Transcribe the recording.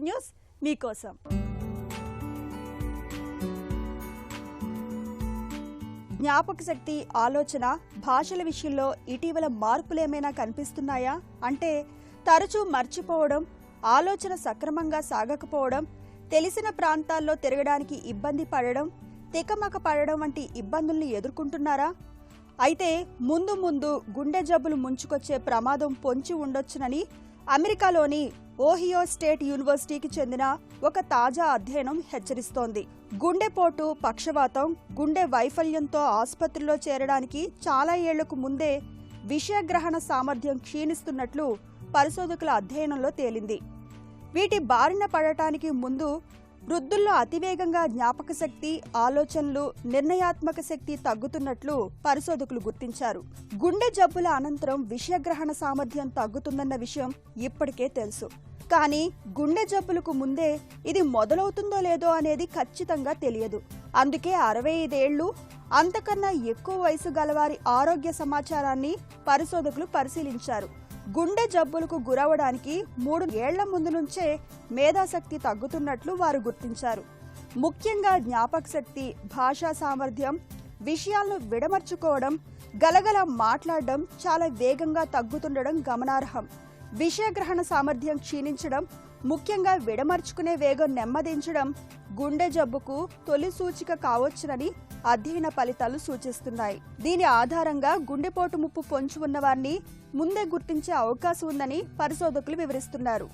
News మీకోసం. జ్ఞాపక శక్తి, ఆలోచన, భాషల విషయంలో ఇటీవల మార్పులేమైనా కనిపిస్తున్నాయా అంటే తరచూ మర్చిపోవడం, ఆలోచన సక్రమంగా సాగకపోవడం, తెలిసిన ప్రాంతాల్లో తిరగడానికి ఇబ్బంది పడడం, తికమక పడడం వంటి ఇబ్బందుల్ని ఎదుర్కొంటున్నారా? అయితే ముందు ముందు గుండె జబ్బులు ముంచుకొచ్చే ప్రమాదం పొంచి ఉండొచ్చునని అమెరికాలోని ఓహియో స్టేట్ యూనివర్సిటీకి చెందిన ఒక తాజా అధ్యయనం హెచ్చరిస్తోంది. గుండెపోటు, పక్షవాతం, గుండె వైఫల్యంతో ఆసుపత్రిలో చేరడానికి చాలా ఏళ్లకు ముందే విషయగ్రహణ సామర్థ్యం క్షీణిస్తున్నట్లు పరిశోధకుల అధ్యయనంలో తేలింది. వీటి బారిన పడటానికి ముందు వృద్ధుల్లో అతివేగంగా జ్ఞాపక శక్తి, ఆలోచనలు, నిర్ణయాత్మక శక్తి తగ్గుతున్నట్లు పరిశోధకులు గుర్తించారు. గుండె జబ్బుల అనంతరం విషయగ్రహణ సామర్థ్యం తగ్గుతుందన్న విషయం ఇప్పటికే తెలుసు. కానీ గుండె జబ్బులకు ముందే ఇది మొదలవుతుందో లేదో అనేది ఖచ్చితంగా తెలియదు. అందుకే 65 ఏళ్లు అంతకన్నా ఎక్కువ వయసు గలవారి ఆరోగ్య సమాచారాన్ని పరిశోధకులు పరిశీలించారు. గుండె జబ్బులకు గురవడానికి 3 ఏళ్ల ముందు నుంచే మేధాశక్తి తగ్గుతున్నట్లు వారు గుర్తించారు. ముఖ్యంగా జ్ఞాపక శక్తి, భాషా సామర్థ్యం, విషయాలను విడమర్చుకోవడం, గలగల మాట్లాడడం చాలా వేగంగా తగ్గుతుండడం గమనార్హం. విషయగ్రహణ సామర్థ్యం క్షీణించడం, ముఖ్యంగా విడమర్చుకునే వేగం నెమ్మదించడం గుండె జబ్బుకు తొలి సూచిక కావచ్చునని అధ్యయన ఫలితాలు సూచిస్తున్నాయి. దీని ఆధారంగా గుండెపోటు ముప్పు పొంచి ఉన్న వారిని ముందే గుర్తించే అవకాశం ఉందని పరిశోధకులు వివరిస్తున్నారు.